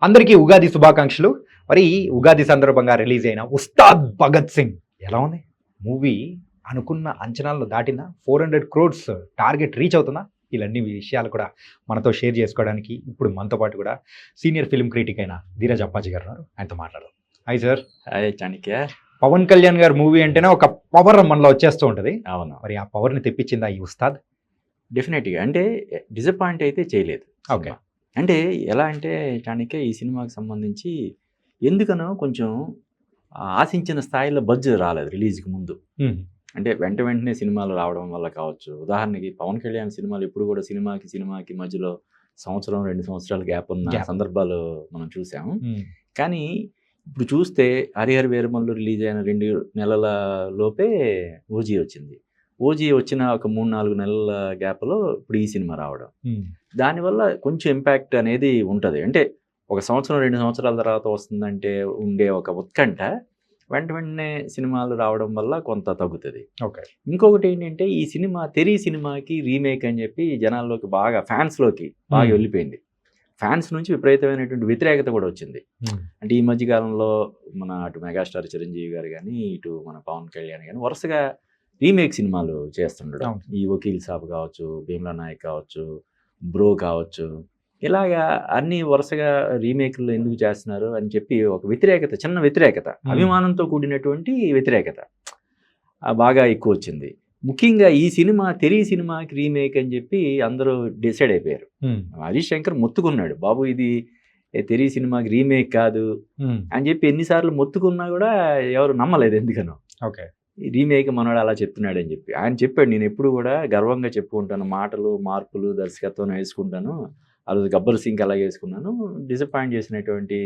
అందరికీ ఉగాది శుభాకాంక్షలు. మరి ఉగాది సందర్భంగా రిలీజ్ అయిన 'ఉస్తాద్ భగత్ సింగ్' ఎలా ఉంది? మూవీ అనుకున్న అంచనాలను దాటిందా? 400 క్రోర్స్ టార్గెట్ రీచ్ అవుతుందా? ఇలాన్ని విషయాలు కూడా మనతో షేర్ చేసుకోవడానికి ఇప్పుడు మనతో పాటు కూడా సీనియర్ ఫిల్మ్ క్రిటిక్ అయిన ధీరజ్ అప్పాజీ గారు ఉన్నారు. ఆయనతో మాట్లాడదాం. Hi sir. Hi Chanakya. Pawan Kalyan గారి మూవీ అంటేనే ఒక పవర్ మనలో వచ్చేస్తూ ఉంటది. అవును, మరి ఆ పవర్‌ని తెప్పించిందా ఈ 'ఉస్తాద్'? డెఫినెట్‌గా. అంటే డిసప్పాయింట్ అయితే చేయలేదు ఓకే. సినిమా. అంటే ఎలా అంటే చాణక్య, ఈ సినిమాకి సంబంధించి ఎందుకనో కొంచెం ఆశించిన స్థాయిలో బడ్జ్ రాలేదు రిలీజ్‌కి ముందు. హ్మ్. అంటే వెంటనే సినిమాలు రావడం వల్ల కావచ్చు. ఉదాహరణకి పవన్ కళ్యాణ్ సినిమాలు ఎప్పుడు కూడా సినిమాకి మధ్యలో సంవత్సరం, 2 సంవత్సరాల గ్యాప్ ఉన్న గ్యాప్. సందర్భాలు మనం చూసాము. హ్మ్. కానీ ఇప్పుడు చూస్తే 'హరిహర వీరమల్లు' రిలీజ్ అయిన 2 నెలల లోపే 'ఓజీ' వచ్చింది. 'ఓజీ' వచ్చిన ఒక 3, 4 నెలల గ్యాప్‌లో ఇప్పుడు ఈ సినిమా రావడం. హ్మ్. దానివల్ల కొంచెం ఇంపాక్ట్ అనేది ఉంటది. అంటే ఒక సంవత్సరం, 2 సంవత్సరాల తర్వాత వస్తుందంటే ఉండే ఒక ఉత్కంఠ వెంటనే సినిమాలు రావడం వల్ల కొంత తగ్గుతది. ఓకే. ఇంకొకటి ఏంటంటే, ఈ సినిమా 'తెరి' సినిమాకి రీమేక్ అని చెప్పి జనాల్లోకి బాగా ఫ్యాన్స్‌లోకి బాగా హ్మ్. వెళ్ళిపోయింది. ఫ్యాన్స్ నుంచి విపరీతమైనటువంటి వ్యతిరేకత కూడా వచ్చింది. హ్మ్. అంటే ఈ మధ్య కాలంలో మన అటు మెగాస్టార్ చిరంజీవి గారు గానీ, ఇటు మన పవన్ కళ్యాణ్ గానీ వరుసగా రీమేక్ సినిమాలు చేస్తుండడం. అవును. ఈ 'వకీల్ సాబ్' కావచ్చు, 'భీమ్లా నాయక్' కావచ్చు, 'బ్రో' కావచ్చు. ఇలాగా అన్నీ వరుసగా రీమేక్‌లు ఎందుకు చేస్తున్నారు అని చెప్పి ఒక వ్యతిరేకత, చిన్న వ్యతిరేకత, అభిమానంతో కూడినటువంటి వ్యతిరేకత బాగా ఎక్కువొచ్చింది. ముఖ్యంగా ఈ సినిమా 'తెరి' సినిమాకి రీమేక్ అని చెప్పి అందరూ డిసైడ్ అయిపోయారు. హ్మ్. హరీష్ శంకర్ మొత్తుకున్నాడు, బాబు ఇది 'తెరి' సినిమాకి రీమేక్ కాదు హ్మ్. అని చెప్పి ఎన్నిసార్లు మొత్తుకున్నా కూడా ఎవరు నమ్మలేదు ఎందుకనో. ఓకే. ఈ రీమేక్ మనోడు అలా చెప్తున్నాడని చెప్పి. ఆయన చెప్పాడు, నేను ఎప్పుడు కూడా గర్వంగా చెప్పుకుంటాను, మాటలు, మార్పులు, దర్శకత్వం వేసుకుంటాను. ఆ రోజు 'గబ్బర్ సింగ్‌కి' అలాగే వేసుకున్నాను. డిసప్పాయింట్ చేసినటువంటి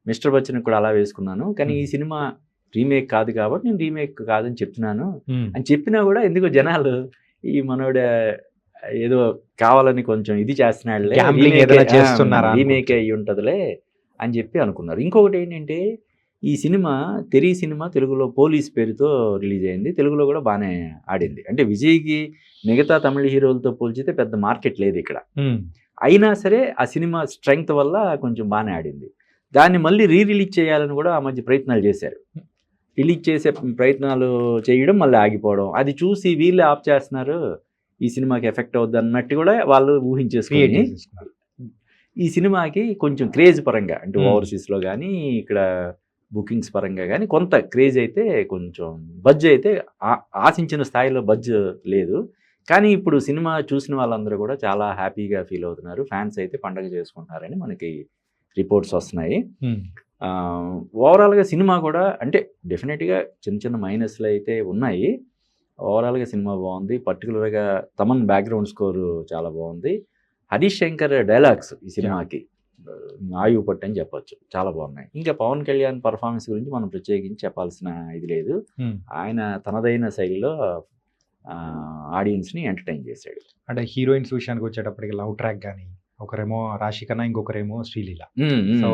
'మిస్టర్ బచ్చన్‌కి' కూడా అలా వేసుకున్నాను. కానీ ఈ సినిమా రీమేక్ కాదు కాబట్టి నేను రీమేక్ కాదని చెప్తున్నాను హ్మ్. అని చెప్పినా కూడా ఎందుకో జనాలు ఈ మనోడు ఏదో కావాలని కొంచెం ఇది చేస్తున్నాడులే, గ్యాంబ్లింగ్ ఏదైనా చేస్తున్నారా రీమేక్ అయ్యి ఉంటదిలే అని చెప్పి అనుకున్నారు. ఇంకొకటి ఏంటంటే, ఈ సినిమా 'తెరి' సినిమా తెలుగులో 'పోలీస్' పేరుతో రిలీజ్ అయింది. తెలుగులో కూడా బానే ఆడింది. అంటే విజయ్‌కి మిగతా తమిళ హీరోలతో పోల్చితే పెద్ద మార్కెట్ లేదు ఇక్కడ. హ్మ్. అయినా సరే ఆ సినిమా స్ట్రెంగ్త్ వల్ల కొంచెం బానే ఆడింది. దాన్ని మళ్ళీ రిలీజ్ చేయాలని కూడా ఆ మధ్య ప్రయత్నాలు చేశారు. రిలీజ్ చేసే ప్రయత్నాలు చేయడం, మళ్ళీ ఆగిపోవడం. అది చూసి వీళ్ళే ఆప్ చేస్తున్నారు, ఈ సినిమాకి ఎఫెక్ట్ అవుద్ది అన్నట్టు కూడా వాళ్ళు క్రియేట్ ఊహించేసుకొని చేసేసుకున్నారు. ఈ సినిమాకి కొంచెం క్రేజ్ పరంగా అంటే హ్మ్. ఓవర్సీస్‌లో గానీ, ఇక్కడ బుకింగ్స్ పరంగా గానీ కొంత క్రేజ్ అయితే, కొంచెం బడ్జ్ అయితే ఆ ఆశించిన స్థాయిలో బడ్జ్ లేదు. కానీ ఇప్పుడు సినిమా చూసిన వాళ్ళందరూ కూడా చాలా హ్యాపీగా ఫీల్ అవుతున్నారు. ఫ్యాన్స్ అయితే పండగ చేసుకుంటున్నారని మనకి రిపోర్ట్స్ వస్తున్నాయి. హ్మ్. ఓవరాల్‌గా సినిమా కూడా అంటే డెఫినెట్‌గా చిన్న మైనస్‌లు అయితే ఉన్నాయి. ఓవరాల్‌గా సినిమా బావుంది. పర్టిక్యులర్‌గా తమన్ బ్యాక్‌గ్రౌండ్ స్కోర్ చాలా బావుంది. హరీష్ శంకర్ డైలాగ్స్ ఈ సినిమాకి ఆయువు పట్టు అని చెప్పొచ్చు. చాలా బాగున్నాయి. ఇంకా పవన్ కళ్యాణ్ పర్ఫార్మెన్స్ గురించి మనం ప్రత్యేకించి చెప్పాల్సిన ఇది లేదు. హ్మ్. ఆయన తనదైన శైలిలో ఆడియన్స్‌ని ఎంటర్‌టైన్ చేశాడు. అంటే హీరోయిన్స్ విషయానికి వచ్చేటప్పటికి లవ్ ట్రాక్ గాని, ఒకరేమో రాశిఖన్నా, ఇంకొకరేమో శ్రీలీల. సో,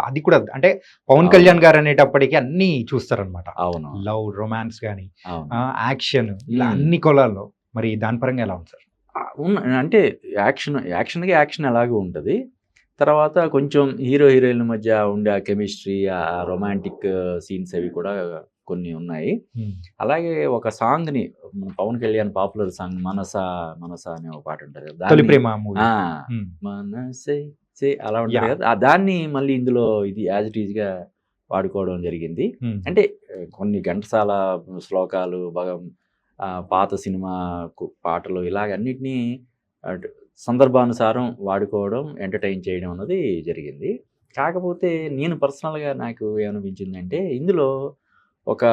అది కూడా అంటే పవన్ అవును. కళ్యాణ్ గారు అనేటప్పటికి అన్నీ చూస్తారనమాట. అవును. లవ్, రొమాన్స్ గాని, అవును. యాక్షన్ ఇలా అన్ని కోణాల్లో. మరి దాని పరంగా ఎలా ఉంది సార్? అంటే యాక్షన్‌కి యాక్షన్ ఎలాగో ఉంటది. తర్వాత కొంచెం హీరో, హీరోయిన్‌ల మధ్య ఉండే ఆ కెమిస్ట్రీ, ఆ రొమాంటిక్ సీన్స్ అవి కూడా కొన్ని ఉన్నాయి. హ్మ్. అలాగే ఒక సాంగ్‌ని పవన్ కళ్యాణ్ పాపులర్ సాంగ్ 'మనస' అనే ఒక పాట ఉంటది కదా! తొలి దాన్ని ప్రేమ మూవీ. హ్మ్. మనసే సే అలా ఉంటది యాహ్! కదా! దాన్ని మళ్ళీ ఇందులో ఇది యాజ్ ఇట్ ఈస్‌గా వాడుకోవడం జరిగింది. హ్మ్. అంటే కొన్ని ఘంటసాల శ్లోకాలు, పాత సినిమా పాటలు ఇలాగ అన్నిటిని అటు సందర్భానుసారం వాడుకోవడం, ఎంటర్‌టైన్ చేయడం అన్నది జరిగింది. కాకపోతే నేను పర్సనల్‌గా నాకు ఏమనిపించిందంటే, ఇందులో ఒక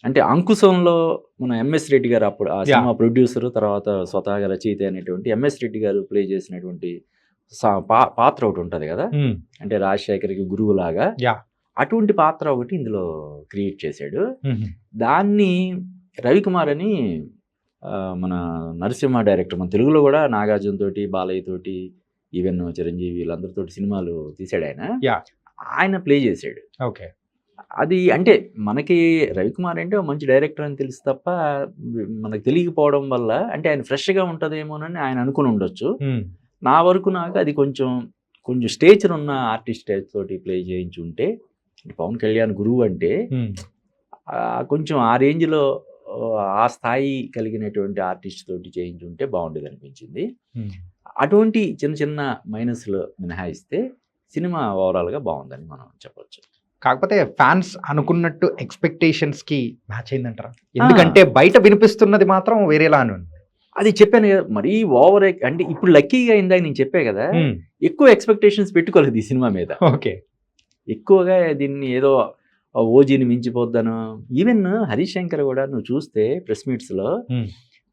అంటే 'అంకుశంలో' మన 'ఎంఎస్ రెడ్డి' గారు అప్పుడు ఆ యాహ్! సినిమా ప్రొడ్యూసర్, తర్వాత స్వతహాగా రచయిత అయినటువంటి 'ఎంఎస్ రెడ్డి' గారు ప్లే చేసినటువంటి పాత్ర ఒకటి ఉంటది కదా! హ్మ్. అంటే రాజశేఖర్‌కి గురువులాగా యాహ్! అటువంటి పాత్ర ఒకటి ఇందులో క్రియేట్ చేశాడు. హుహు. దాన్ని రవికుమార్ అని మన నరసింహ డైరెక్టర్, మన తెలుగులో కూడా నాగార్జున తోటి, బాలయ్య తోటి, ఈవెన్ చిరంజీవి వీళ్ళందరితోటి సినిమాలు తీసాడాయన. యాహ్! ఆయన ప్లే చేశాడు. ఓకే. అది అంటే మనకి రవికుమార్ అంటే ఒక మంచి డైరెక్టర్ అని తెలుసు తప్ప, మనకు తెలియకపోవడం వల్ల అంటే ఆయన ఫ్రెష్‌గా ఉంటదేమోనని ఆయన అనుకుని ఉండొచ్చు. హ్మ్. నా వరకు నాకు అది కొంచెం కొంచెం స్టేచర్ ఉన్న ఆర్టిస్ట్ తోటి ప్లే చేయించి ఉంటే, పవన్ కళ్యాణ్ గురువు అంటే కొంచెం ఆ రేంజ్లో ఆ స్థాయి కలిగినటువంటి ఆర్టిస్ట్ తోటి చేయించి ఉంటే బాగుండేది అనిపించింది. అటువంటి చిన్న చిన్న మైనస్లు మినహాయిస్తే సినిమా ఓవరాల్గా బాగుందని మనం చెప్పొచ్చు. కాకపోతే ఫ్యాన్స్ అనుకున్నట్టు ఎక్స్పెక్టేషన్స్ కి మ్యాచ్ అయిందంటారా? ఎందుకంటే బయట వినిపిస్తున్నది మాత్రం వేరేలా అని ఉంది. అది చెప్పాను కదా, మరీ ఓవర్ అంటే ఇప్పుడు లక్కీగా ఇందాక నేను చెప్పే కదా, ఎక్కువ ఎక్స్పెక్టేషన్స్ పెట్టుకోలేదు ఈ సినిమా మీద. ఓకే, ఎక్కువగా దీన్ని ఏదో ఓజీని మించిపోద్దను. ఈవెన్ హరీష్ శంకర్ కూడా నువ్వు చూస్తే ప్రెస్ మీట్స్లో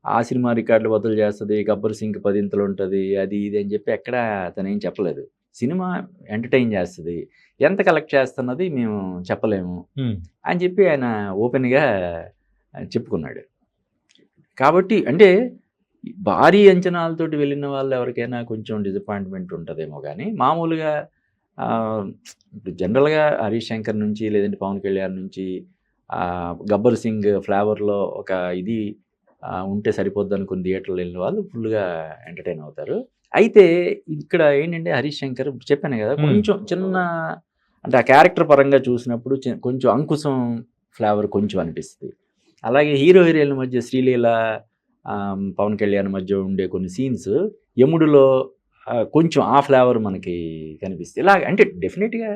ఆ సినిమా రికార్డులు బదులు చేస్తుంది, గబ్బర్ సింగ్ 10 ఇంతలు ఉంటుంది, అది ఇది అని చెప్పి ఎక్కడ తను ఏం చెప్పలేదు. సినిమా ఎంటర్టైన్ చేస్తుంది, ఎంత కలెక్ట్ చేస్తున్నది మేము చెప్పలేము అని చెప్పి ఆయన ఓపెన్గా చెప్పుకున్నాడు. కాబట్టి అంటే భారీ అంచనాలతోటి వెళ్ళిన వాళ్ళు ఎవరికైనా కొంచెం డిసప్పాయింట్మెంట్ ఉంటుందేమో, కానీ మామూలుగా ఇప్పుడు జనరల్గా హరీష్ శంకర్ నుంచి లేదంటే పవన్ కళ్యాణ్ నుంచి గబ్బర్ సింగ్ ఫ్లేవర్లో ఒక ఇది ఉంటే సరిపోద్ది అనుకుని థియేటర్లో వెళ్ళిన వాళ్ళు ఫుల్గా ఎంటర్టైన్ అవుతారు. అయితే ఇక్కడ ఏంటంటే హరీష్ శంకర్ చెప్పాను కదా, కొంచెం చిన్న అంటే ఆ క్యారెక్టర్ పరంగా చూసినప్పుడు కొంచెం అంకుశం ఫ్లేవర్ కొంచెం అనిపిస్తుంది. అలాగే హీరో హీరోయిన్ల మధ్య శ్రీలీల పవన్ కళ్యాణ్ మధ్య ఉండే కొన్ని సీన్స్ యముడులో కొంచెం ఆ ఫ్లేవర్ మనకి కనిపిస్తుంది. ఇలా అంటే డెఫినెట్గా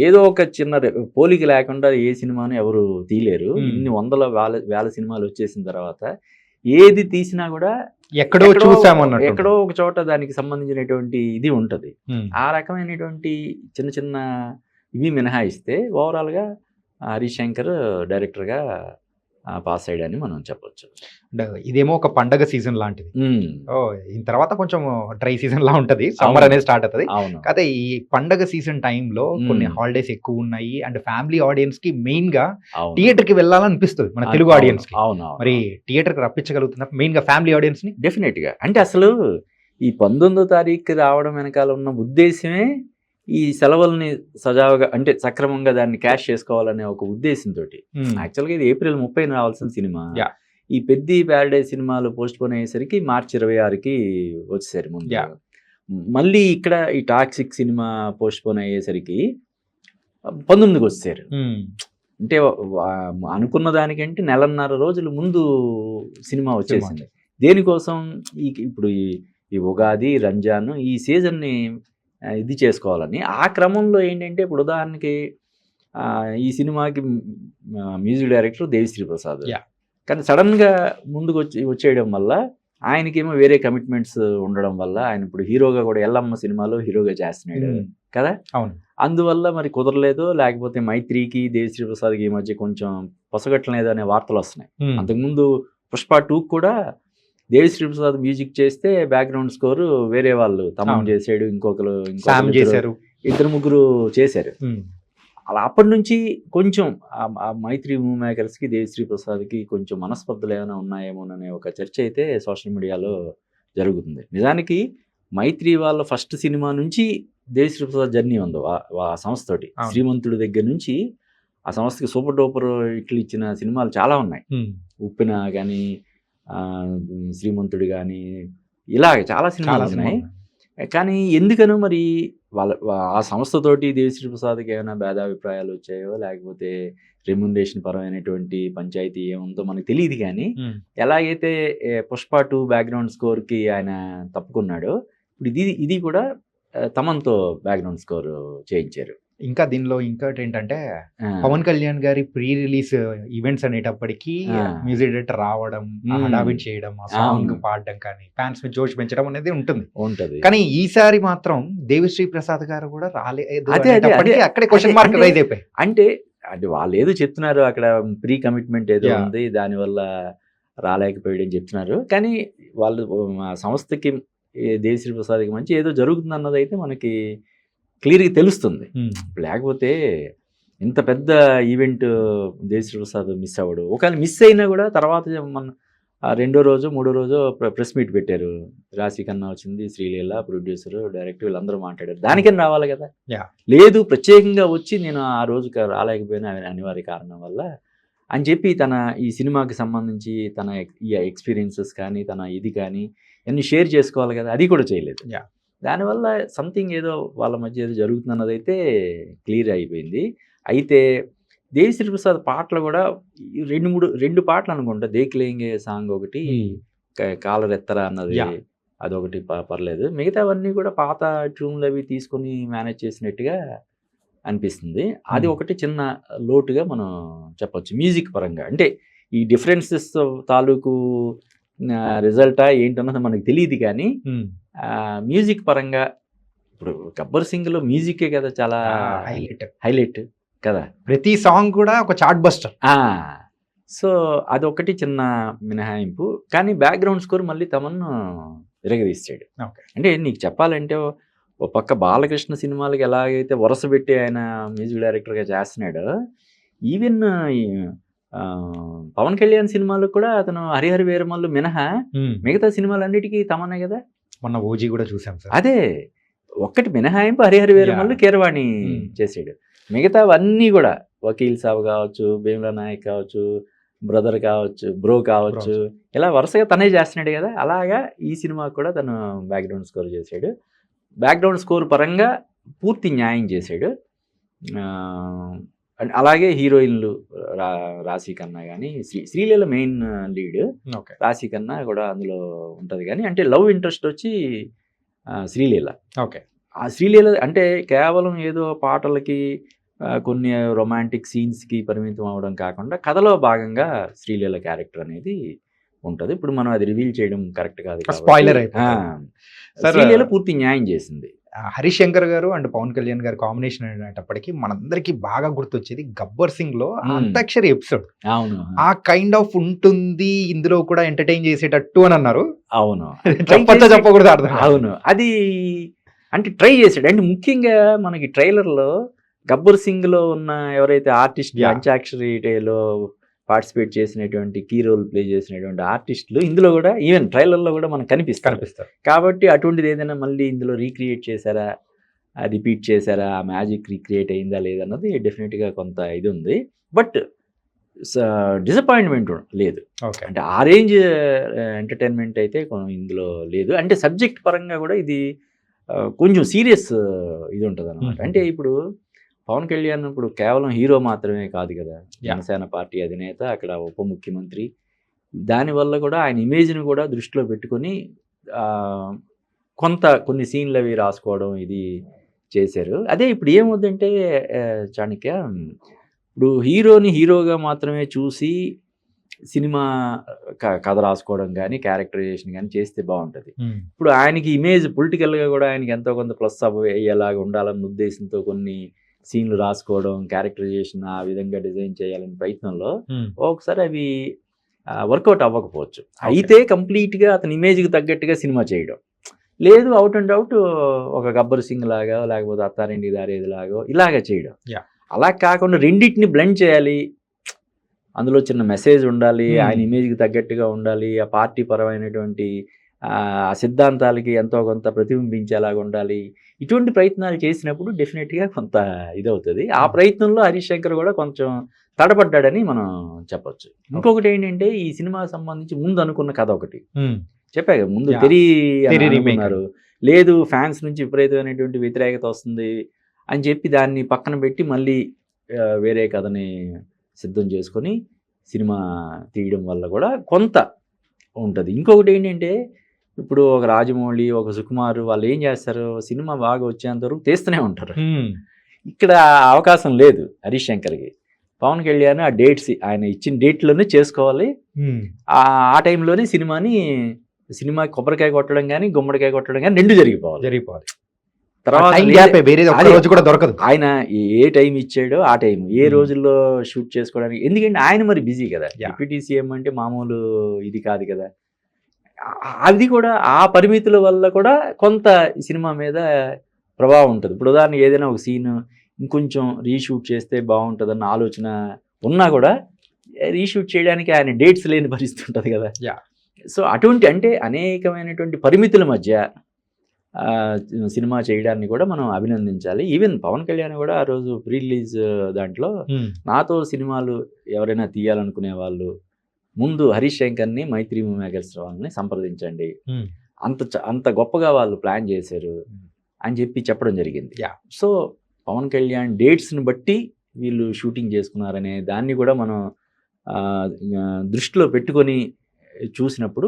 ఏదో ఒక చిన్న పోలిక లేకుండా ఏ సినిమాను ఎవరు తీయలేరు. ఇన్ని వందల వేల సినిమాలు వచ్చేసిన తర్వాత ఏది తీసినా కూడా ఎక్కడో చూసామన్నట్టు, ఎక్కడో ఒక చోట దానికి సంబంధించినటువంటి ఇది ఉంటుంది. ఆ రకమైనటువంటి చిన్న చిన్న ఇవి మినహాయిస్తే ఓవరాల్గా హరీష్ శంకర్ డైరెక్టర్గా పాస్ అయ్యాడని మనం చెప్పొచ్చు. ఇదేమో ఒక పండగ సీజన్ లాంటిది. దీని తర్వాత కొంచెం డ్రై సీజన్ లా ఉంటది, సమ్మర్ అనేది స్టార్ట్ అవుతుంది. అయితే ఈ పండగ సీజన్ టైంలో కొన్ని హాలిడేస్ ఎక్కువ ఉన్నాయి అండ్ ఫ్యామిలీ ఆడియన్స్ కి మెయిన్ గా థియేటర్ కి వెళ్ళాలనిపిస్తుంది మన తెలుగు ఆడియన్స్ కి. మరి థియేటర్ కి రప్పించగలుగుతున్నారు మెయిన్ గా ఫ్యామిలీ ఆడియన్స్ ని? డెఫినెట్ గా. అంటే అసలు ఈ 19వ తారీఖు రావడం వెనకాల ఉన్న ఉద్దేశమే ఈ సెలవుల్ని సజావుగా అంటే సక్రమంగా దాన్ని క్యాష్ చేసుకోవాలనే ఒక ఉద్దేశంతో. యాక్చువల్గా ఇది ఏప్రిల్ 30 రావాల్సిన సినిమా, ఈ పెద్ది ప్యారడైజ్ సినిమాలు పోస్ట్ పోన్ అయ్యేసరికి మార్చి 26కి వచ్చేసరి ముందు. మళ్ళీ ఇక్కడ ఈ టాక్సిక్ సినిమా పోస్ట్ పోన్ అయ్యేసరికి 19కి వచ్చేసారు. అంటే అనుకున్న దానికంటే 1.5 రోజుల ముందు సినిమా వచ్చేసింది. దేనికోసం? ఇప్పుడు ఈ ఉగాది, రంజాన్ ఈ సీజన్ని ఇది చేసుకోవాలని. ఆ క్రమంలో ఏంటంటే ఇప్పుడు ఉదాహరణకి ఈ సినిమాకి మ్యూజిక్ డైరెక్టర్ దేవిశ్రీ ప్రసాద్, కానీ సడన్గా ముందుకు వచ్చేయడం వల్ల ఆయనకేమో వేరే కమిట్మెంట్స్ ఉండడం వల్ల ఆయన ఇప్పుడు హీరోగా కూడా ఎల్లమ్మ సినిమాలో హీరోగా చేస్తున్నాడు కదా. అవును. అందువల్ల మరి కుదరలేదు, లేకపోతే మైత్రికి దేవిశ్రీ ప్రసాద్కి ఈ మధ్య కొంచెం పొసగట్లేదు అనే వార్తలు వస్తున్నాయి. అంతకుముందు పుష్ప 2 కూడా దేవిశ్రీ ప్రసాద్ మ్యూజిక్ చేస్తే బ్యాక్గ్రౌండ్ స్కోర్ వేరే వాళ్ళు తమన్ చేసాడు, ఇంకొకరు ఇద్దరు ముగ్గురు చేశారు. అలా అప్పటి నుంచి కొంచెం ఆ మైత్రి మూవీ మేకర్స్కి దేవిశ్రీ ప్రసాద్కి కొంచెం మనస్పర్ధలు ఏమైనా ఉన్నాయేమోననే ఒక చర్చ అయితే సోషల్ మీడియాలో జరుగుతుంది. నిజానికి మైత్రి వాళ్ళ ఫస్ట్ సినిమా నుంచి దేవిశ్రీ ప్రసాద్ జర్నీ ఉంది ఆ సంస్థతోటి. శ్రీమంతుడి దగ్గర నుంచి ఆ సంస్థకి సూపర్ డూపర్ ఇట్లు ఇచ్చిన సినిమాలు చాలా ఉన్నాయి. ఉప్పిన కానీ, శ్రీమంతుడు కానీ, ఇలాగ చాలా సినిమాలు ఉన్నాయి. కానీ ఎందుకనో మరి ఆ సంస్థతోటి దేవిశ్రీ ప్రసాద్కి ఏమైనా భేదాభిప్రాయాలు వచ్చాయో, లేకపోతే రెమ్యునరేషన్ పరమైనటువంటి పంచాయతీ ఏముందో మనకు తెలియదు. కానీ ఎలాగైతే పుష్ప 2 బ్యాక్గ్రౌండ్ స్కోర్కి ఆయన తప్పుకున్నాడో, ఇప్పుడు ఇది కూడా తమన్తో బ్యాక్గ్రౌండ్ స్కోర్ చేయించారు. ఇంకా దీనిలో ఇంకోటి ఏంటంటే పవన్ కళ్యాణ్ గారి ప్రీ రిలీజ్ ఈవెంట్స్ అనేటప్పటికీ మ్యూజిక్ డైరెక్టర్ రావడం, హడావిడి చేయడం, సాంగ్ పాడడం కానీ ఫ్యాన్స్ ని జోష్ పెంచడం అనేది ఉంటుంది. కానీ ఈసారి మాత్రం దేవిశ్రీ ప్రసాద్ గారు కూడా రాలేదు. అక్కడే క్వశ్చన్ మార్క్ రైజ్ అయిపోయి. అంటే వాళ్ళు ఏదో చెప్తున్నారు, అక్కడ ప్రీ కమిట్మెంట్ ఏదో ఉంది, దానివల్ల రాలేకపోయాడు అని చెప్తున్నారు. కానీ వాళ్ళు సంస్థకి దేవిశ్రీ ప్రసాద్కి మంచి ఏదో జరుగుతుంది అన్నది అయితే మనకి క్లియర్గా తెలుస్తుంది. లేకపోతే ఇంత పెద్ద ఈవెంట్ దేవిశ్రీ ప్రసాద్ మిస్ అవ్వడు. ఒకవేళ మిస్ అయినా కూడా తర్వాత మన 2వ రోజు 3వ రోజు ప్రెస్ మీట్ పెట్టారు. రాశి ఖన్నా వచ్చింది, శ్రీలీల ప్రొడ్యూసర్, డైరెక్టర్ వీళ్ళందరూ మాట్లాడారు. దానికని రావాలి కదా. లేదు, ప్రత్యేకంగా వచ్చి నేను ఆ రోజు రాలేకపోయినా అనివార్య కారణం వల్ల అని చెప్పి తన ఈ సినిమాకి సంబంధించి తన ఈ ఎక్స్పీరియన్సెస్ కానీ, తన ఇది కానీ అన్ని షేర్ చేసుకోవాలి కదా. అది కూడా చేయలేదు. దానివల్ల సంథింగ్ ఏదో వాళ్ళ మధ్య ఏదో జరుగుతుందన్నది అయితే క్లియర్ అయిపోయింది. అయితే దేవిశ్రీ ప్రసాద్ పాటలు కూడా ఈ 2 పాటలు అనుకుంటా. 'దేఖ్ లేంగే' సాంగ్ ఒకటి, కాలరెత్తరా అన్నది Yeah. అదొకటి పర్లేదు. మిగతావన్నీ కూడా పాత ట్యూన్లు అవి తీసుకొని మేనేజ్ చేసినట్టుగా అనిపిస్తుంది. అది ఒకటి చిన్న లోటుగా మనం చెప్పొచ్చు మ్యూజిక్ పరంగా. అంటే ఈ డిఫరెన్సెస్ తాలూకు రిజల్టా ఏంటన్నది మనకు తెలియదు కానీ మ్యూజిక్ పరంగా ఇప్పుడు 'గబ్బర్ సింగ్'లో మ్యూజికే కదా చాలా హైలైట్ కదా. ప్రతి సాంగ్ కూడా ఒక చార్ట్ బస్టర్. సో అదొకటి చిన్న మినహాయింపు. కానీ బ్యాక్గ్రౌండ్ స్కోర్ మళ్ళీ తమను విరగదీస్తాడు. Okay. అంటే నీకు చెప్పాలంటే ఓ పక్క బాలకృష్ణ సినిమాలకి ఎలాగైతే వరుస పెట్టి ఆయన మ్యూజిక్ డైరెక్టర్గా చేస్తున్నాడో, ఈవెన్ పవన్ కళ్యాణ్ సినిమాలకు కూడా అతను 'హరిహర వీరమల్లు' మినహా మిగతా సినిమాలన్నిటికీ తమనే కదా. మొన్న ఓజీ కూడా చూసాం సార్. అదే ఒక్కటి మినహాయింపు 'హరిహర వీరమల్లు' కీరవాణి చేసాడు. మిగతావన్నీ కూడా వకీల్ సాబ్ కావచ్చు, భీమ్లా నాయక్ కావచ్చు, బ్రదర్ కావచ్చు, బ్రో కావచ్చు, ఇలా వరుసగా తనే చేస్తున్నాడు కదా. అలాగా ఈ సినిమా కూడా తను బ్యాక్గ్రౌండ్ స్కోర్ చేశాడు. బ్యాక్గ్రౌండ్ స్కోర్ పరంగా పూర్తి న్యాయం చేశాడు. అలాగే హీరోయిన్లు రాశి ఖన్నా కానీ, శ్రీలీల మెయిన్ లీడ్, రాశి ఖన్నా కూడా అందులో ఉంటుంది. కానీ అంటే లవ్ ఇంట్రెస్ట్ వచ్చి శ్రీలీల. ఓకే. ఆ శ్రీలీల అంటే కేవలం ఏదో పాటలకి కొన్ని రొమాంటిక్ సీన్స్కి పరిమితం అవ్వడం కాకుండా కథలో భాగంగా శ్రీలీల క్యారెక్టర్ అనేది ఉంటుంది. ఇప్పుడు మనం అది రివీల్ చేయడం కరెక్ట్ కాదు. స్పాయిలర్ శ్రీలీల పూర్తి న్యాయం చేసింది. హరిశంకర్ గారు అండ్ పవన్ కళ్యాణ్ గారు కాంబినేషన్ అనేటప్పటికీ మనందరికి బాగా గుర్తొచ్చేది 'గబ్బర్ సింగ్' లో అంతాక్షరి ఎపిసోడ్. అవును, ఆ కైండ్ ఆఫ్ ఉంటుంది ఇందులో కూడా ఎంటర్టైన్ చేసేటట్టు అని అన్నారు. అవును, చెప్పకూడదు అర్థం. అవును, అది అంటే ట్రై చేశాడు. అంటే ముఖ్యంగా మనకి ట్రైలర్లో 'గబ్బర్ సింగ్' లో ఉన్న ఎవరైతే ఆర్టిస్ట్ అంత్యాక్షరిలో పార్టిసిపేట్ చేసినటువంటి కీ రోల్ ప్లే చేసినటువంటి ఆర్టిస్టులు ఇందులో కూడా ఈవెన్ ట్రైలర్లో కూడా మనకు కనిపిస్తారు. కాబట్టి అటువంటిది ఏదైనా మళ్ళీ ఇందులో రీక్రియేట్ చేశారా, రిపీట్ చేశారా, ఆ మ్యాజిక్ రీక్రియేట్ అయిందా లేదన్నది డెఫినెట్గా కొంత ఇది ఉంది. బట్ డిసప్పాయింట్మెంట్ లేదు. అంటే ఆ రేంజ్ ఎంటర్టైన్మెంట్ అయితే ఇందులో లేదు. అంటే సబ్జెక్ట్ పరంగా కూడా ఇది కొంచెం సీరియస్ ఇది ఉంటుంది అనమాట. అంటే ఇప్పుడు పవన్ కళ్యాణ్ ఇప్పుడు కేవలం హీరో మాత్రమే కాదు కదా, జనసేన పార్టీ అధినేత, అక్కడ ఉప ముఖ్యమంత్రి. దానివల్ల కూడా ఆయన ఇమేజ్ని కూడా దృష్టిలో పెట్టుకొని కొన్ని సీన్లు అవి రాసుకోవడం ఇది చేశారు. అదే ఇప్పుడు ఏమవుతుందంటే చాణక్య, ఇప్పుడు హీరోని హీరోగా మాత్రమే చూసి సినిమా కథ రాసుకోవడం కానీ క్యారెక్టరైజేషన్ కానీ చేస్తే బాగుంటుంది. ఇప్పుడు ఆయనకి ఇమేజ్ పొలిటికల్గా కూడా ఆయనకి ఎంతో కొంత ప్లస్ అయ్యేలాగా ఉండాలన్న ఉద్దేశంతో కొన్ని సీన్లు రాసుకోవడం, క్యారెక్టరైజేషన్ ఆ విధంగా డిజైన్ చేయాలనే ప్రయత్నంలో ఒకసారి అవి వర్కౌట్ అవ్వకపోవచ్చు. అయితే కంప్లీట్గా అతని ఇమేజ్కి తగ్గట్టుగా సినిమా చేయడం లేదు, అవుట్ అండ్ అవుట్ ఒక 'గబ్బర్ సింగ్' లాగా లేకపోతే 'అత్తారింటి దారేది' లాగో ఇలాగ చేయడం. అలా కాకుండా రెండింటిని బ్లెండ్ చేయాలి, అందులో చిన్న మెసేజ్ ఉండాలి, ఆయన ఇమేజ్కి తగ్గట్టుగా ఉండాలి, ఆ పార్టీ పరమైనటువంటి ఆ సిద్ధాంతాలకి ఎంతో కొంత ప్రతిబింబించేలాగా ఉండాలి. ఇటువంటి ప్రయత్నాలు చేసినప్పుడు డెఫినెట్గా కొంత ఇదవుతుంది. ఆ ప్రయత్నంలో హరీష్ శంకర్ కూడా కొంచెం తడబడ్డాడని మనం చెప్పొచ్చు. ఇంకొకటి ఏంటంటే ఈ సినిమాకి సంబంధించి ముందు అనుకున్న కథ ఒకటి చెప్పాక ముందు అనుకున్నారు, లేదు ఫ్యాన్స్ నుంచి విపరీతమైనటువంటి వ్యతిరేకత వస్తుంది అని చెప్పి దాన్ని పక్కన పెట్టి మళ్ళీ వేరే కథని సిద్ధం చేసుకొని సినిమా తీయడం వల్ల కూడా కొంత ఉంటుంది. ఇంకొకటి ఏంటంటే ఇప్పుడు ఒక రాజమౌళి, ఒక సుకుమార్ వాళ్ళు ఏం చేస్తారు, సినిమా బాగా వచ్చేంత వరకు తీస్తూనే ఉంటారు. ఇక్కడ అవకాశం లేదు హరీష్ శంకర్కి. పవన్ కళ్యాణ్ ఆ డేట్స్ ఆయన ఇచ్చిన డేట్లోనే చేసుకోవాలి. ఆ టైంలోనే సినిమా కొబ్బరికాయ కొట్టడం కానీ గుమ్మడికాయ కొట్టడం కానీ రెండు జరిగిపోవాలి. తర్వాత దొరకదు. ఆయన ఏ టైం ఇచ్చాడో ఆ టైం, ఏ రోజుల్లో షూట్ చేసుకోవడానికి. ఎందుకంటే ఆయన మరి బిజీ కదా, డిప్యూటీ సీఎం అంటే మామూలు ఇది కాదు కదా. అది కూడా ఆ పరిమితుల వల్ల కూడా కొంత సినిమా మీద ప్రభావం ఉంటుంది. ఇప్పుడు ఉదాహరణ ఏదైనా ఒక సీన్ ఇంకొంచెం రీషూట్ చేస్తే బాగుంటుందన్న ఆలోచన ఉన్నా కూడా రీషూట్ చేయడానికి ఆయన డేట్స్ లేని పరిస్థితి ఉంటుంది కదా. సో అటువంటి అంటే అనేకమైనటువంటి పరిమితుల మధ్య సినిమా చేయడాన్ని కూడా మనం అభినందించాలి. ఈవెన్ పవన్ కళ్యాణ్ కూడా ఆ రోజు ప్రీ రిలీజ్ దాంట్లో నాతో సినిమాలు ఎవరైనా తీయాలనుకునే వాళ్ళు ముందు హరీష్ శంకర్ని, మైత్రి మూవీ మేకర్స్ వాళ్ళని సంప్రదించండి. అంత గొప్పగా వాళ్ళు ప్లాన్ చేశారు అని చెప్పడం జరిగింది. Yeah. సో పవన్ కళ్యాణ్ డేట్స్ని బట్టి వీళ్ళు షూటింగ్ చేసుకున్నారనే దాన్ని కూడా మనం దృష్టిలో పెట్టుకొని చూసినప్పుడు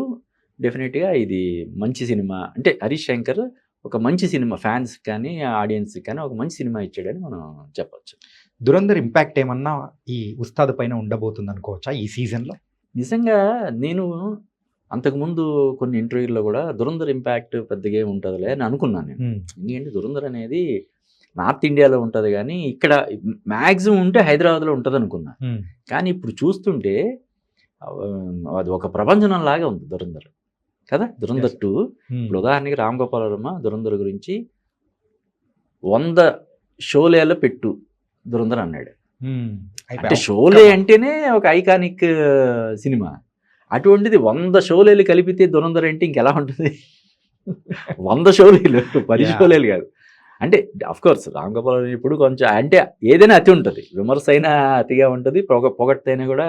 డెఫినెట్గా ఇది మంచి సినిమా, అంటే హరీష్ శంకర్ ఒక మంచి సినిమా ఫ్యాన్స్ కానీ ఆడియన్స్కి కానీ ఒక మంచి సినిమా ఇచ్చాడని మనం చెప్పొచ్చు. దురంధర్ ఇంపాక్ట్ ఏమన్నా ఈ ఉస్తాద్ పైన ఉండబోతుంది అనుకోవచ్చా ఈ సీజన్లో? నిజంగా నేను అంతకుముందు కొన్ని ఇంటర్వ్యూల్లో కూడా దురంధర్ ఇంపాక్ట్ పెద్దగా ఉంటుందిలే అని అనుకున్నాను నేను. ఎందుకంటే దురంధర్ అనేది నార్త్ ఇండియాలో ఉంటుంది కానీ ఇక్కడ మ్యాక్సిమం ఉంటే హైదరాబాద్లో ఉంటుంది అనుకున్నా. కానీ ఇప్పుడు చూస్తుంటే అది ఒక ప్రపంచం లాగా ఉంది దురంధర్ కదా. దురంధర్ 2 ఇప్పుడు ఉదాహరణకి రామ్ గోపాల్ వర్మ దురంధర్ గురించి 100 షోలేలో పెట్టు దురంధర్ అన్నాడు. అంటే షోలే అంటేనే ఒక ఐకానిక్ సినిమా, అటువంటిది 100 షోలేలు కలిపితే దురంధర్ అంటే ఇంకెలా ఉంటుంది? 100 షోలేలు 10 షోలేలు కాదు. అంటే అఫ్కోర్స్ రామ్ గోపాల్ వర్మ ఇప్పుడు కొంచెం అంటే ఏదైనా అతి ఉంటుంది, విమర్శ అయినా అతిగా ఉంటుంది, పొగడ్తైనా కూడా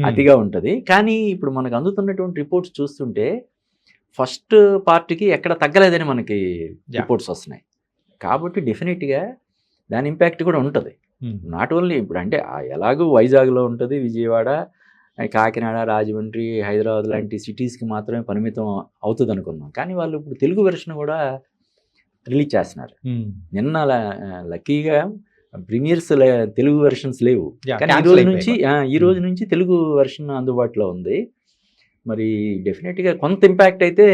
అతిగా ఉంటుంది. కానీ ఇప్పుడు మనకు అందుతున్నటువంటి రిపోర్ట్స్ చూస్తుంటే ఫస్ట్ పార్ట్కి ఎక్కడ తగ్గలేదని మనకి రిపోర్ట్స్ వస్తున్నాయి. కాబట్టి డెఫినెట్గా దాని ఇంపాక్ట్ కూడా ఉంటుంది. నాట్ ఓన్లీ ఇప్పుడు అంటే ఎలాగూ వైజాగ్లో ఉంటుంది, విజయవాడ, కాకినాడ, రాజమండ్రి, హైదరాబాద్ లాంటి సిటీస్కి మాత్రమే పరిమితం అవుతుంది అనుకున్నాం. కానీ వాళ్ళు ఇప్పుడు తెలుగు వెర్షన్ కూడా రిలీజ్ చేస్తున్నారు. నిన్న లక్కీగా ప్రీమియర్స్ తెలుగు వెర్షన్స్ లేవు, కానీ ఈ రోజు నుంచి తెలుగు వెర్షన్ అందుబాటులో ఉంది. మరి డెఫినెట్గా కొంత ఇంపాక్ట్ అయితే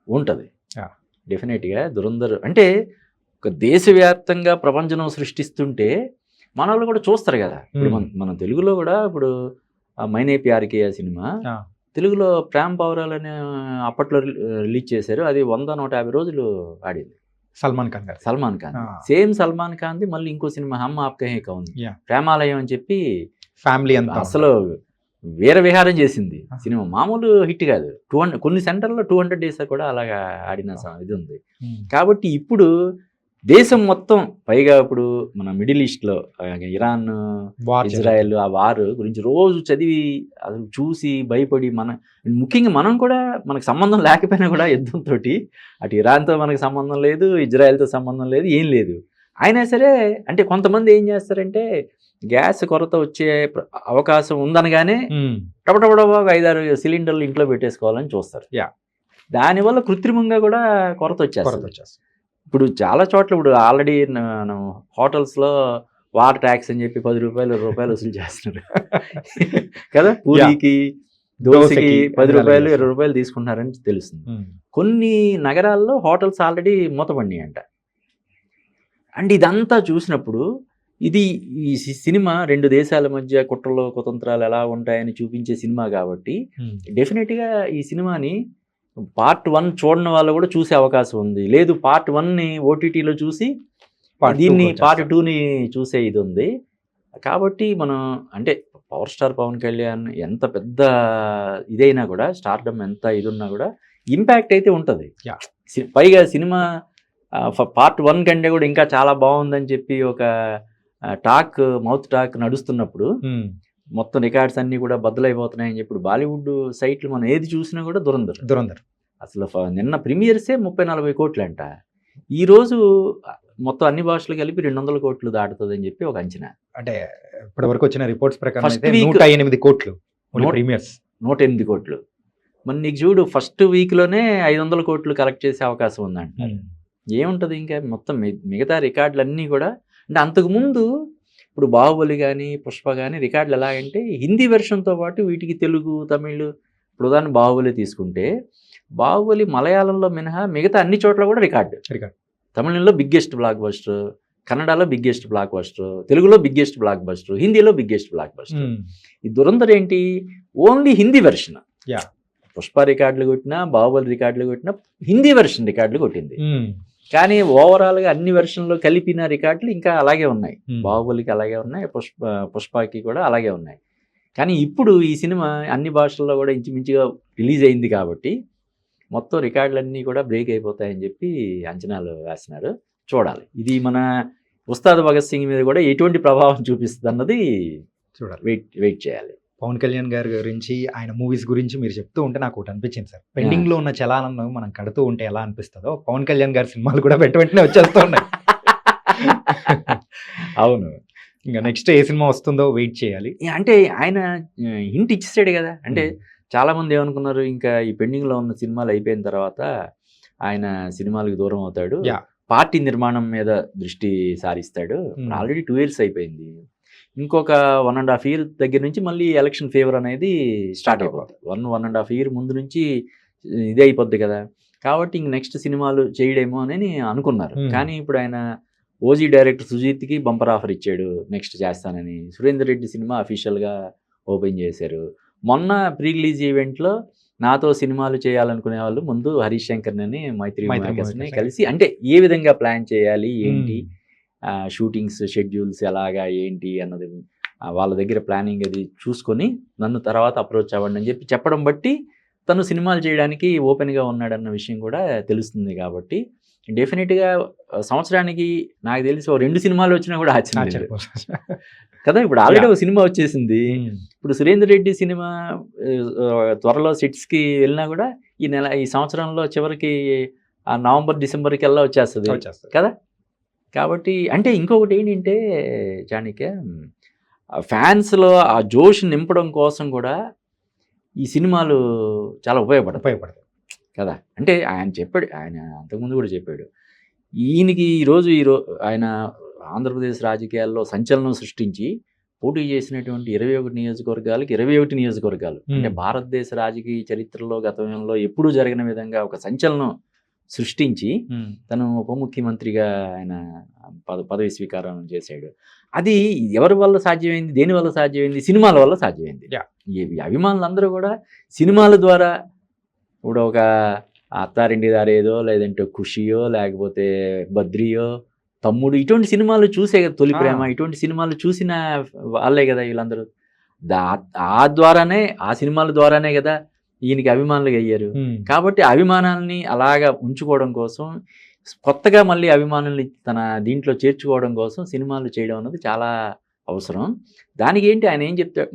ఉంటుంది. డెఫినెట్గా దురంధర్ అంటే ఒక దేశవ్యాప్తంగా ప్రపంచం సృష్టిస్తుంటే మన వాళ్ళు కూడా చూస్తారు కదా. ఇప్పుడు మన తెలుగులో కూడా ఇప్పుడు మైనే ప్యార్ కియా సినిమా తెలుగులో ప్రేమ్ పౌరాల్ అనే అప్పట్లో రిలీజ్ చేశారు. అది 100-150 రోజులు ఆడింది. సల్మాన్ ఖాన్ సేమ్ సల్మాన్ ఖాన్ది మళ్ళీ ఇంకో సినిమా హమ్ ఆప్కే హై కౌన్ ప్రేమాలయం అని చెప్పి ఫ్యామిలీ అంతా అసలు వీర విహారం చేసింది సినిమా. మామూలు హిట్ కాదు. 200 కొన్ని సెంటర్లో 200 days కూడా అలాగా ఆడిన ఇది ఉంది. కాబట్టి ఇప్పుడు దేశం మొత్తం పైగా ఇప్పుడు మన మిడిల్ ఈస్ట్లో ఇరాన్ ఇజ్రాయెల్ ఆ వార్ గురించి రోజు చదివి అసలు చూసి భయపడి ముఖ్యంగా మనం కూడా మనకు సంబంధం లేకపోయినా కూడా యుద్ధంతో అటు ఇరాన్తో మనకు సంబంధం లేదు, ఇజ్రాయెల్తో సంబంధం లేదు, ఏం లేదు. అయినా సరే అంటే కొంతమంది ఏం చేస్తారంటే గ్యాస్ కొరత వచ్చే అవకాశం ఉందనగానే టపటపడవ 5-6 సిలిండర్లు ఇంట్లో పెట్టేసుకోవాలని చూస్తారు. దానివల్ల కృత్రిమంగా కూడా కొరత వచ్చేస్తుంది. ఇప్పుడు చాలా చోట్ల ఇప్పుడు ఆల్రెడీ హోటల్స్లో వాటర్ ట్యాక్స్ అని చెప్పి 10 రూపాయలు 20 రూపాయలు వసూలు చేస్తున్నారు కదా. పూరీకి దోశకి 10 రూపాయలు 20 రూపాయలు తీసుకుంటున్నారని తెలుస్తుంది. కొన్ని నగరాల్లో హోటల్స్ ఆల్రెడీ మూతపడినాయి అంట. అండ్ ఇదంతా చూసినప్పుడు ఇది ఈ సినిమా 2 దేశాల మధ్య కుట్రలు కుతంత్రాలు ఎలా ఉంటాయని చూపించే సినిమా కాబట్టి డెఫినెట్గా ఈ సినిమాని పార్ట్ 1 చూడని వాళ్ళు కూడా చూసే అవకాశం ఉంది. లేదు పార్ట్ 1ని ఓటీటీలో చూసి దీన్ని పార్ట్ 2ని చూసే ఇది ఉంది. కాబట్టి మనం అంటే పవర్ స్టార్ పవన్ కళ్యాణ్ ఎంత పెద్ద ఇదైనా కూడా, స్టార్డమ్ ఎంత ఇది ఉన్నా కూడా ఇంపాక్ట్ అయితే ఉంటుంది. పైగా సినిమా పార్ట్ 1 కంటే కూడా ఇంకా చాలా బాగుందని చెప్పి ఒక మౌత్ టాక్ నడుస్తున్నప్పుడు మొత్తం రికార్డ్స్ అన్నీ కూడా బద్దలైపోతున్నాయని చెప్పి బాలీవుడ్ సైట్లు మనం ఏది చూసినా కూడా దురంధర్ అసలు నిన్న ప్రీమియర్సే 30-40 కోట్లు అంట. ఈరోజు మొత్తం అన్ని భాషలు కలిపి 200 కోట్లు దాటుతుంది అని చెప్పి ఒక అంచనా. అంటే ఇప్పటి వరకు వచ్చిన రిపోర్ట్స్ ప్రకారం 108 కోట్లు ప్రీమియర్స్, 108 కోట్లు. మరి నీకు చూడు ఫస్ట్ వీక్లోనే 500 కోట్లు కలెక్ట్ చేసే అవకాశం ఉందంట. ఏముంటుంది ఇంకా మొత్తం మిగతా రికార్డులు అన్నీ కూడా. అంటే అంతకుముందు ఇప్పుడు బాహుబలి కానీ పుష్ప కానీ రికార్డులు ఎలాగంటే హిందీ వెర్షన్తో పాటు వీటికి తెలుగు తమిళ్ ఇప్పుడు ఉదాహరణ బాహుబలి తీసుకుంటే బాహుబలి మలయాళంలో మినహా మిగతా అన్ని చోట్ల కూడా రికార్డు. తమిళంలో బిగ్గెస్ట్ బ్లాక్ బస్టర్, కన్నడలో బిగ్గెస్ట్ బ్లాక్ బస్టర్, తెలుగులో బిగ్గెస్ట్ బ్లాక్ బస్టర్, హిందీలో బిగ్గెస్ట్ బ్లాక్ బస్టర్. ఈ దురంధర్ ఏంటి ఓన్లీ హిందీ వెర్షన్. పుష్ప రికార్డులు కొట్టినా బాహుబలి రికార్డులు కొట్టినా హిందీ వెర్షన్ రికార్డులు కొట్టింది. కానీ ఓవరాల్గా అన్ని వెర్షన్లో కలిపిన రికార్డులు ఇంకా అలాగే ఉన్నాయి. బాహుబలికి అలాగే ఉన్నాయి, పుష్పకి కూడా అలాగే ఉన్నాయి. కానీ ఇప్పుడు ఈ సినిమా అన్ని భాషల్లో కూడా ఇంచుమించుగా రిలీజ్ అయింది కాబట్టి మొత్తం రికార్డులన్నీ కూడా బ్రేక్ అయిపోతాయని చెప్పి అంచనాలు వేస్తున్నారు. చూడాలి ఇది మన ఉస్తాద్ భగత్ సింగ్ మీద కూడా ఎటువంటి ప్రభావం చూపిస్తుంది అన్నది చూడాలి, వెయిట్ చేయాలి. పవన్ కళ్యాణ్ గారి గురించి ఆయన మూవీస్ గురించి మీరు చెప్తూ ఉంటే నాకు ఒకటి అనిపించింది సార్. పెండింగ్ లో ఉన్న చలాలను మనం కడుతూ ఉంటే ఎలా అనిపిస్తుందో పవన్ కళ్యాణ్ గారి సినిమాలు కూడా వెంటనే వచ్చేస్తూ ఉన్నాయి. అవును. ఇంకా నెక్స్ట్ ఏ సినిమా వస్తుందో వెయిట్ చేయాలి. అంటే ఆయన హింట్ ఇచ్చేసాడు కదా. అంటే చాలా మంది ఏమనుకున్నారు, ఇంకా ఈ పెండింగ్ లో ఉన్న సినిమాలు అయిపోయిన తర్వాత ఆయన సినిమాలకు దూరం అవుతాడు, Yeah. పార్టీ నిర్మాణం మీద దృష్టి సారిస్తాడు. ఆల్రెడీ 2 years అయిపోయింది, ఇంకొక 1.5 year దగ్గర నుంచి మళ్ళీ ఎలక్షన్ ఫేవర్ అనేది స్టార్ట్ అయిపోతుంది. 1.5 year ముందు నుంచి ఇదే అయిపోద్ది కదా. కాబట్టి ఇంక నెక్స్ట్ సినిమాలు చేయడేమో అని అనుకున్నారు. కానీ ఇప్పుడు ఆయన ఓజీ డైరెక్టర్ సుజీత్కి బంపర్ ఆఫర్ ఇచ్చాడు, నెక్స్ట్ చేస్తానని. సురేందర్ రెడ్డి సినిమా అఫీషియల్గా ఓపెన్ చేశారు. మొన్న ప్రీ రిలీజ్ ఈవెంట్లో నాతో సినిమాలు చేయాలనుకునే వాళ్ళు ముందు హరీష్ శంకర్ని, మైత్రి మేకర్స్ని కలిసి అంటే ఏ విధంగా ప్లాన్ చేయాలి, ఏంటి షూటింగ్స్ షెడ్యూల్స్ ఎలాగా ఏంటి అన్నది వాళ్ళ దగ్గర ప్లానింగ్ అది చూసుకొని నన్ను తర్వాత అప్రోచ్ అవ్వండి అని చెప్పడం బట్టి తను సినిమాలు చేయడానికి ఓపెన్గా ఉన్నాడన్న విషయం కూడా తెలుస్తుంది. కాబట్టి డెఫినెట్గా సంవత్సరానికి నాకు తెలిసి 2 సినిమాలు వచ్చినా కూడా ఆశ్చర్యం కదా. ఇప్పుడు ఆల్రెడీ ఒక సినిమా వచ్చేసింది. ఇప్పుడు సురేందర్ రెడ్డి సినిమా త్వరలో సెట్స్కి వెళ్ళినా కూడా ఈ సంవత్సరంలో చివరికి ఆ నవంబర్ డిసెంబర్కి వెళ్ళా వచ్చేస్తుంది కదా. కాబట్టి అంటే ఇంకొకటి ఏంటంటే చాణిక్య, ఫ్యాన్స్లో ఆ జోష్ నింపడం కోసం కూడా ఈ సినిమాలు చాలా ఉపయోగపడతాయి కదా. అంటే ఆయన చెప్పాడు, ఆయన అంతకుముందు కూడా చెప్పాడు, ఈయనకి ఈరోజు ఆయన ఆంధ్రప్రదేశ్ రాజకీయాల్లో సంచలనం సృష్టించి పోటీ చేసినటువంటి 21 నియోజకవర్గాలకి 21 నియోజకవర్గాలు అంటే భారతదేశ రాజకీయ చరిత్రలో గతంలో ఎప్పుడూ జరిగిన విధంగా ఒక సంచలనం సృష్టించి తను ఉప ముఖ్యమంత్రిగా ఆయన పదవి స్వీకారం చేశాడు. అది ఎవరి వల్ల సాధ్యమైంది, దేని వల్ల సాధ్యమైంది? సినిమాల వల్ల సాధ్యమైంది. ఈ అభిమానులందరూ కూడా సినిమాల ద్వారా ఇప్పుడు ఒక అత్తారింటి దారేదో, లేదంటే ఖుషియో, లేకపోతే బద్రియో, తమ్ముడు, ఇటువంటి సినిమాలు చూసే కదా, తొలి ప్రేమ, ఇటువంటి సినిమాలు చూసిన వాళ్ళే కదా వీళ్ళందరూ. ఆ ద్వారానే, ఆ సినిమాల ద్వారానే కదా ఈయనకి అభిమానులుగా అయ్యారు. కాబట్టి అభిమానాలని అలాగా ఉంచుకోవడం కోసం, కొత్తగా మళ్ళీ అభిమానుల్ని తన దీంట్లో చేర్చుకోవడం కోసం సినిమాలు చేయడం అన్నది చాలా అవసరం. దానికి ఏంటి ఆయన ఏం చెప్తాడు,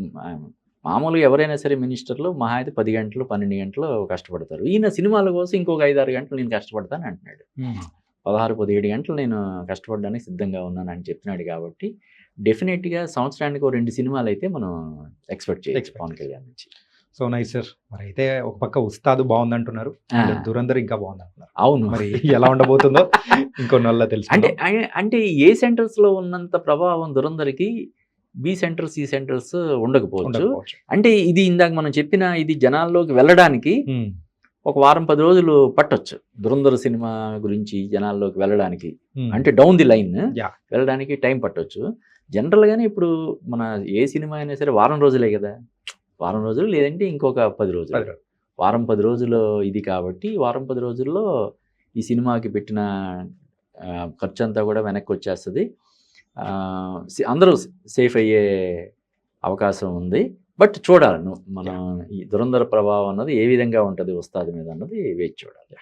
మామూలుగా ఎవరైనా సరే మినిస్టర్లు మహా అయితే 10 గంటలు 12 గంటలు కష్టపడతారు. ఈయన సినిమాల కోసం ఇంకొక 5-6 గంటలు నేను కష్టపడతాను అంటున్నాడు. 16-17 గంటలు నేను కష్టపడడానికి సిద్ధంగా ఉన్నాను అని చెప్తున్నాడు. కాబట్టి డెఫినెట్గా సంవత్సరానికి 2 సినిమాలు అయితే మనం ఎక్స్పెక్ట్ చేయొచ్చు పవన్ కళ్యాణ్ నుంచి. So nice sir. మరి అయితే ఒక పక్క ఉస్తాదు బాగుందంటున్నారు, దురంధర్ ఇంకా బాగుందంటున్నారు. అవును, మరి ఎలా ఉండబోతుందో ఇంకొన్ని వల్ల తెలుసు. అంటే ఏ సెంటర్స్ లో ఉన్నంత ప్రభావం దురంధర్కి బి సెంటర్స్, సి సెంటర్స్ ఉండకపోవచ్చు. అంటే ఇది ఇందాక మనం చెప్పిన ఇది జనాల్లోకి వెళ్ళడానికి ఒక 1-10 రోజులు పట్టొచ్చు. దురంధర్ సినిమా గురించి జనాల్లోకి వెళ్ళడానికి, అంటే డౌన్ ది లైన్ వెళ్ళడానికి టైం పట్టొచ్చు. జనరల్గానే ఇప్పుడు మన ఏ సినిమా అయినా సరే వారం రోజులే కదా, వారం రోజులు లేదంటే ఇంకొక 10 రోజులు, వారం 10 రోజులు ఇది. కాబట్టి వారం 10 రోజుల్లో ఈ సినిమాకి పెట్టిన ఖర్చు అంతా కూడా వెనక్కి వచ్చేస్తుంది. అందరూ సేఫ్ అయ్యే అవకాశం ఉంది. బట్ చూడాలి, మనం ఈ దురంధర్ ప్రభావం అన్నది ఏ విధంగా ఉంటుంది ఉస్తాద్ మీద అన్నది వేచి చూడాలి.